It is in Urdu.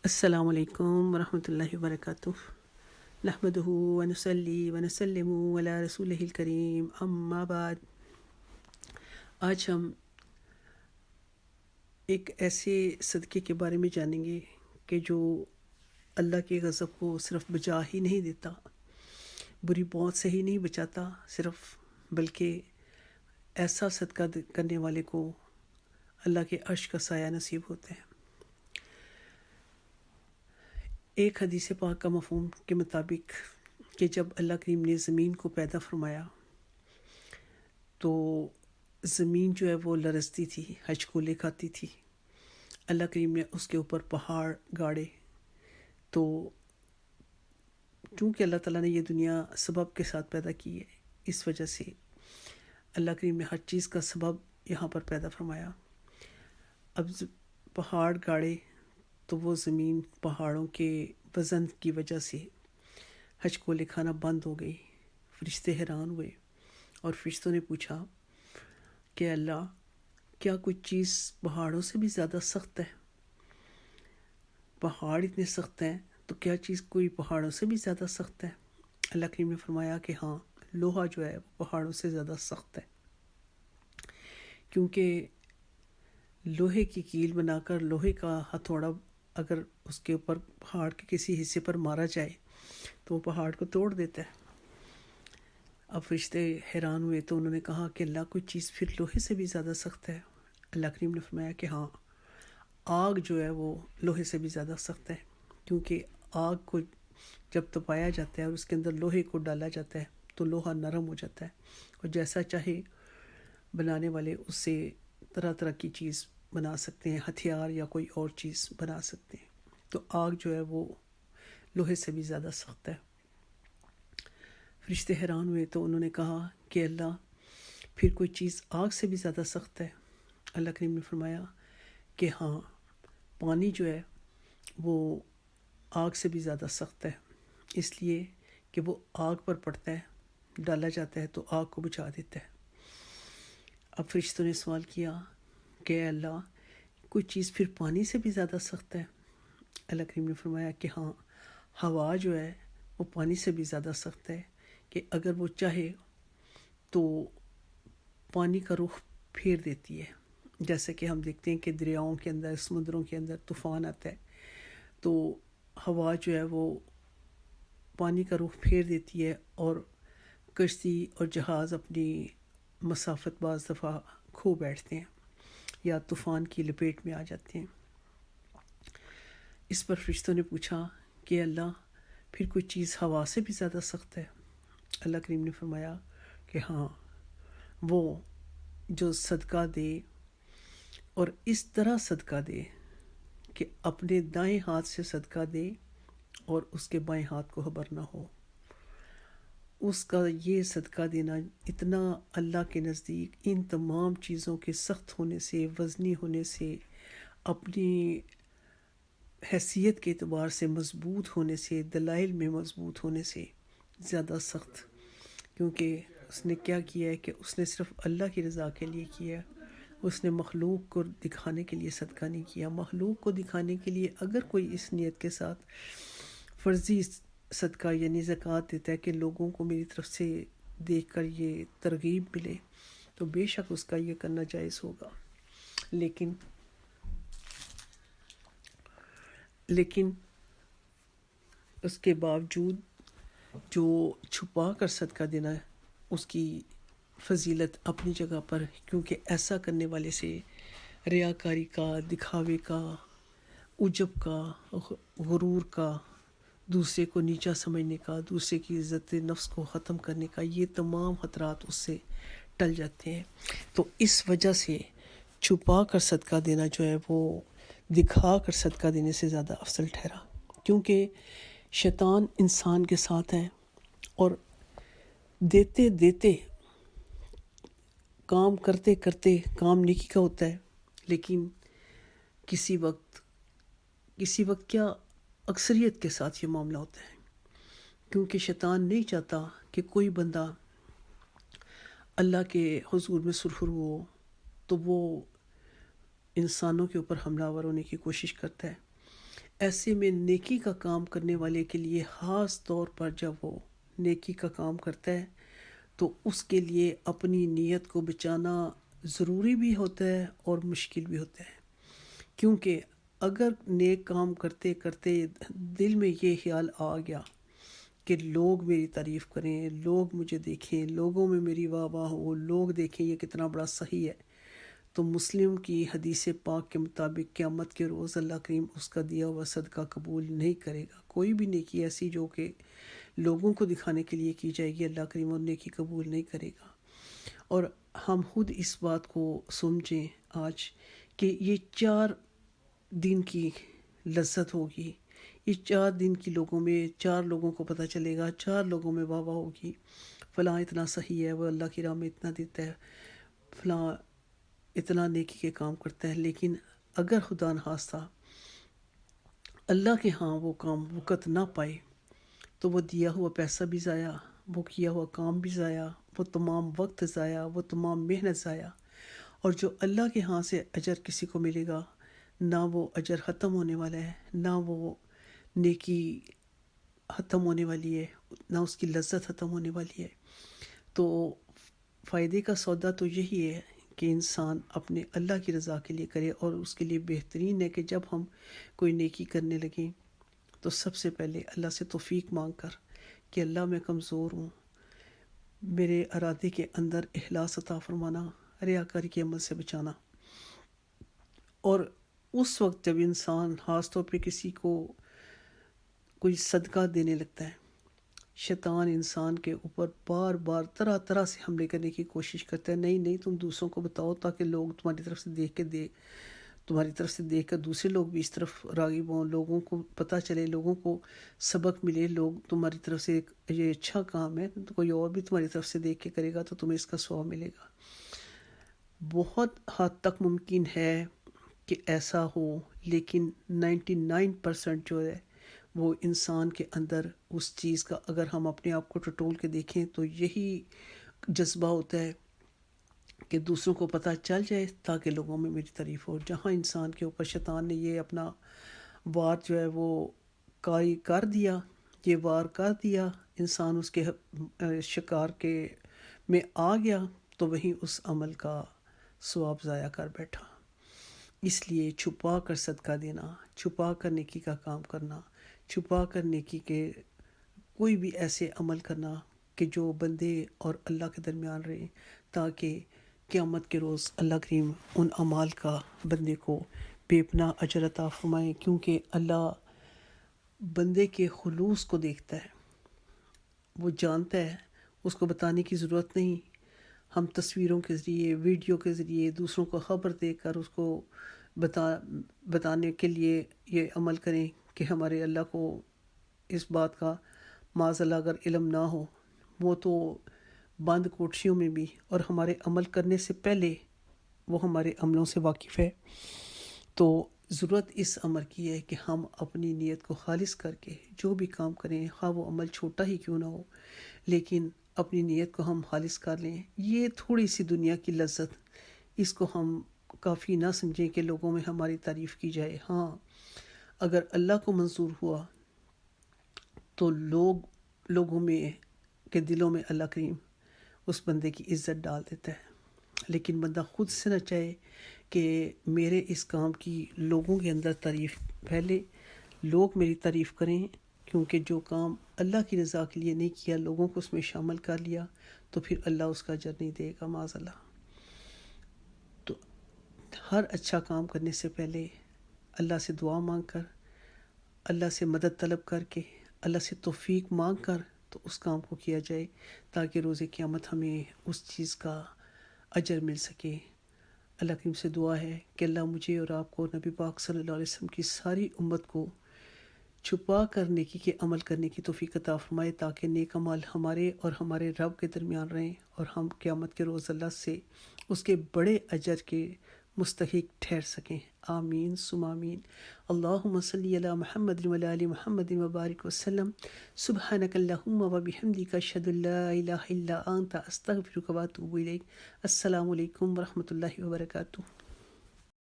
السلام علیکم ورحمۃ اللہ وبرکاتہ۔ نحمدہ ونصلی ونسلم علی رسولہ الکریم، اما بعد۔ آج ہم ایک ایسے صدقے کے بارے میں جانیں گے کہ جو اللہ کے غضب کو صرف بجا ہی نہیں دیتا، بری موت سے ہی نہیں بچاتا صرف، بلکہ ایسا صدقہ کرنے والے کو اللہ کے عرش کا سایہ نصیب ہوتا ہے۔ ایک حدیث پاک کا مفہوم کے مطابق کہ جب اللہ کریم نے زمین کو پیدا فرمایا تو زمین جو ہے وہ لرزتی تھی، ہچکولے کھاتی تھی۔ اللہ کریم نے اس کے اوپر پہاڑ گاڑے، تو چونکہ اللہ تعالیٰ نے یہ دنیا سبب کے ساتھ پیدا کی ہے، اس وجہ سے اللہ کریم نے ہر چیز کا سبب یہاں پر پیدا فرمایا۔ اب پہاڑ گاڑے تو وہ زمین پہاڑوں کے وزن کی وجہ سے ہچکولے کھانا بند ہو گئی۔ فرشتے حیران ہوئے اور فرشتوں نے پوچھا کہ اللہ، کیا کوئی چیز پہاڑوں سے بھی زیادہ سخت ہے؟ پہاڑ اتنے سخت ہیں تو کیا چیز کوئی پہاڑوں سے بھی زیادہ سخت ہے؟ اللہ کریم نے فرمایا کہ ہاں، لوہا جو ہے وہ پہاڑوں سے زیادہ سخت ہے، کیونکہ لوہے کی کیل بنا کر لوہے کا ہتھوڑا اگر اس کے اوپر پہاڑ کے کسی حصے پر مارا جائے تو وہ پہاڑ کو توڑ دیتا ہے۔ اب فرشتے حیران ہوئے تو انہوں نے کہا کہ اللہ، کوئی چیز پھر لوہے سے بھی زیادہ سخت ہے؟ اللہ کریم نے فرمایا کہ ہاں، آگ جو ہے وہ لوہے سے بھی زیادہ سخت ہے، کیونکہ آگ کو جب تپایا جاتا ہے اور اس کے اندر لوہے کو ڈالا جاتا ہے تو لوہا نرم ہو جاتا ہے، اور جیسا چاہے بنانے والے اس سے طرح طرح کی چیز بنا سکتے ہیں، ہتھیار یا کوئی اور چیز بنا سکتے ہیں۔ تو آگ جو ہے وہ لوہے سے بھی زیادہ سخت ہے۔ فرشتے حیران ہوئے تو انہوں نے کہا کہ اللہ، پھر کوئی چیز آگ سے بھی زیادہ سخت ہے؟ اللہ کریم نے فرمایا کہ ہاں، پانی جو ہے وہ آگ سے بھی زیادہ سخت ہے، اس لیے کہ وہ آگ پر پڑتا ہے، ڈالا جاتا ہے تو آگ کو بجھا دیتا ہے۔ اب فرشتوں نے سوال کیا کہ اے اللہ، کوئی چیز پھر پانی سے بھی زیادہ سخت ہے؟ اللہ کریم نے فرمایا کہ ہاں، ہوا جو ہے وہ پانی سے بھی زیادہ سخت ہے، کہ اگر وہ چاہے تو پانی کا رخ پھیر دیتی ہے۔ جیسے کہ ہم دیکھتے ہیں کہ دریاؤں کے اندر، سمندروں کے اندر طوفان آتا ہے تو ہوا جو ہے وہ پانی کا رخ پھیر دیتی ہے اور کشتی اور جہاز اپنی مسافت بعض دفعہ کھو بیٹھتے ہیں یا طوفان کی لپیٹ میں آ جاتے ہیں۔ اس پر فرشتوں نے پوچھا کہ اللہ، پھر کوئی چیز ہوا سے بھی زیادہ سخت ہے؟ اللہ کریم نے فرمایا کہ ہاں، وہ جو صدقہ دے اور اس طرح صدقہ دے کہ اپنے دائیں ہاتھ سے صدقہ دے اور اس کے بائیں ہاتھ کو خبر نہ ہو، اس کا یہ صدقہ دینا اتنا اللہ کے نزدیک ان تمام چیزوں کے سخت ہونے سے، وزنی ہونے سے، اپنی حیثیت کے اعتبار سے مضبوط ہونے سے، دلائل میں مضبوط ہونے سے زیادہ سخت، کیونکہ اس نے کیا کیا ہے کہ اس نے صرف اللہ کی رضا کے لیے کیا، اس نے مخلوق کو دکھانے کے لیے صدقہ نہیں کیا۔ مخلوق کو دکھانے کے لیے اگر کوئی اس نیت کے ساتھ فرضی صدقہ یعنی زکوٰۃ دیتا ہے کہ لوگوں کو میری طرف سے دیکھ کر یہ ترغیب ملے، تو بے شک اس کا یہ کرنا جائز ہوگا، لیکن اس کے باوجود جو چھپا کر صدقہ دینا ہے اس کی فضیلت اپنی جگہ پر، کیونکہ ایسا کرنے والے سے ریاکاری کا، دکھاوے کا، عجب کا، غرور کا، دوسرے کو نیچا سمجھنے کا، دوسرے کی عزت نفس کو ختم کرنے کا، یہ تمام خطرات اس سے ٹل جاتے ہیں۔ تو اس وجہ سے چھپا کر صدقہ دینا جو ہے وہ دکھا کر صدقہ دینے سے زیادہ افضل ٹھہرا، کیونکہ شیطان انسان کے ساتھ ہے اور دیتے دیتے، کام کرتے کرتے کام نیکی کا ہوتا ہے، لیکن کسی وقت کیا اکثریت کے ساتھ یہ معاملہ ہوتا ہے، کیونکہ شیطان نہیں چاہتا کہ کوئی بندہ اللہ کے حضور میں سرخرو ہو، تو وہ انسانوں کے اوپر حملہ آور ہونے کی کوشش کرتا ہے۔ ایسے میں نیکی کا کام کرنے والے کے لیے خاص طور پر جب وہ نیکی کا کام کرتا ہے تو اس کے لیے اپنی نیت کو بچانا ضروری بھی ہوتا ہے اور مشکل بھی ہوتا ہے، کیونکہ اگر نیک کام کرتے کرتے دل میں یہ خیال آ گیا کہ لوگ میری تعریف کریں، لوگ مجھے دیکھیں، لوگوں میں میری واہ واہ ہو، لوگ دیکھیں یہ کتنا بڑا صحیح ہے، تو مسلم کی حدیث پاک کے مطابق قیامت کے روز اللہ کریم اس کا دیا ہوا صدقہ قبول نہیں کرے گا۔ کوئی بھی نیکی ایسی جو کہ لوگوں کو دکھانے کے لیے کی جائے گی، اللہ کریم اور نیکی قبول نہیں کرے گا۔ اور ہم خود اس بات کو سمجھیں آج کہ یہ 4 دن کی لذت ہوگی، یہ 4 دن کی لوگوں میں 4 لوگوں کو پتہ چلے گا، 4 لوگوں میں واہ واہ ہوگی، فلاں اتنا صحیح ہے، وہ اللہ کی راہ میں اتنا دیتا ہے، فلاں اتنا نیکی کے کام کرتا ہے۔ لیکن اگر خدا نخواستہ اللہ کے ہاں وہ کام وقت نہ پائے تو وہ دیا ہوا پیسہ بھی ضائع، وہ کیا ہوا کام بھی ضائع، وہ تمام وقت ضائع، وہ تمام محنت ضائع، اور جو اللہ کے ہاں سے اجر کسی کو ملے گا نہ وہ اجر ختم ہونے والا ہے، نہ وہ نیکی ختم ہونے والی ہے، نہ اس کی لذت ختم ہونے والی ہے۔ تو فائدے کا سودا تو یہی ہے کہ انسان اپنے اللہ کی رضا کے لیے کرے، اور اس کے لیے بہترین ہے کہ جب ہم کوئی نیکی کرنے لگیں تو سب سے پہلے اللہ سے توفیق مانگ کر کہ اللہ میں کمزور ہوں، میرے ارادے کے اندر اخلاص عطا فرمانا، ریاکاری کے عمل سے بچانا۔ اور اس وقت جب انسان خاص طور پہ کسی کو کوئی صدقہ دینے لگتا ہے، شیطان انسان کے اوپر بار بار طرح طرح سے حملے کرنے کی کوشش کرتا ہے، نہیں نہیں تم دوسروں کو بتاؤ تاکہ لوگ تمہاری طرف سے دیکھ کر دوسرے لوگ بھی اس طرف راغب ہوں، لوگوں کو پتہ چلے، لوگوں کو سبق ملے، لوگ تمہاری طرف سے یہ اچھا کام ہے تو کوئی اور بھی تمہاری طرف سے دیکھ کے کرے گا تو تمہیں اس کا ثواب ملے گا۔ بہت حد تک ممکن ہے کہ ایسا ہو، لیکن 99% جو ہے وہ انسان کے اندر اس چیز کا، اگر ہم اپنے آپ کو ٹٹول کے دیکھیں تو یہی جذبہ ہوتا ہے کہ دوسروں کو پتہ چل جائے تاکہ لوگوں میں میری تعریف ہو۔ جہاں انسان کے اوپر شیطان نے یہ اپنا وار جو ہے وہ کر دیا، یہ وار کر دیا، انسان اس کے شکار کے میں آ گیا تو وہیں اس عمل کا ثواب ضائع کر بیٹھا۔ اس لیے چھپا کر صدقہ دینا، چھپا کر نیکی کا کام کرنا، چھپا کر نیکی کے کوئی بھی ایسے عمل کرنا کہ جو بندے اور اللہ کے درمیان رہے، تاکہ قیامت کے روز اللہ کریم ان اعمال کا بندے کو بے پناہ اجر عطا فرمائے، کیونکہ اللہ بندے کے خلوص کو دیکھتا ہے، وہ جانتا ہے، اس کو بتانے کی ضرورت نہیں۔ ہم تصویروں کے ذریعے، ویڈیو کے ذریعے دوسروں کو خبر دے کر اس کو بتانے کے لیے یہ عمل کریں کہ ہمارے اللہ کو اس بات کا معاذ اللہ اگر علم نہ ہو، وہ تو بند کوٹھیوں میں بھی اور ہمارے عمل کرنے سے پہلے وہ ہمارے عملوں سے واقف ہے۔ تو ضرورت اس عمل کی ہے کہ ہم اپنی نیت کو خالص کر کے جو بھی کام کریں، خواہ وہ عمل چھوٹا ہی کیوں نہ ہو، لیکن اپنی نیت کو ہم خالص کر لیں۔ یہ تھوڑی سی دنیا کی لذت، اس کو ہم کافی نہ سمجھیں کہ لوگوں میں ہماری تعریف کی جائے۔ ہاں، اگر اللہ کو منظور ہوا تو لوگوں میں کے دلوں میں اللہ کریم اس بندے کی عزت ڈال دیتا ہے، لیکن بندہ خود سے نہ چاہے کہ میرے اس کام کی لوگوں کے اندر تعریف پھیلے، لوگ میری تعریف کریں، کیونکہ جو کام اللہ کی رضا کے لیے نہیں کیا، لوگوں کو اس میں شامل کر لیا، تو پھر اللہ اس کا اجر نہیں دے گا معاذ اللہ۔ تو ہر اچھا کام کرنے سے پہلے اللہ سے دعا مانگ کر، اللہ سے مدد طلب کر کے، اللہ سے توفیق مانگ کر تو اس کام کو کیا جائے، تاکہ روز قیامت ہمیں اس چیز کا اجر مل سکے۔ اللہ کریم سے دعا ہے کہ اللہ مجھے اور آپ کو، نبی پاک صلی اللہ علیہ وسلم کی ساری امت کو چھپا کر نیکی کے عمل کرنے کی توفیق عطا فرمائے، تاکہ نیک عمل ہمارے اور ہمارے رب کے درمیان رہیں اور ہم قیامت کے روز اللہ سے اس کے بڑے اجر کے مستحق ٹھہر سکیں۔ آمین ثم آمین۔ اللہم صلی علی محمد وعلی آل محمد وبارک وسلم۔ سبحانک اللہم وبحمدک، اشہد ان لا الہ الا انت، استغفرک واتوب الیک۔ السلام علیکم ورحمۃ اللہ وبرکاتہ۔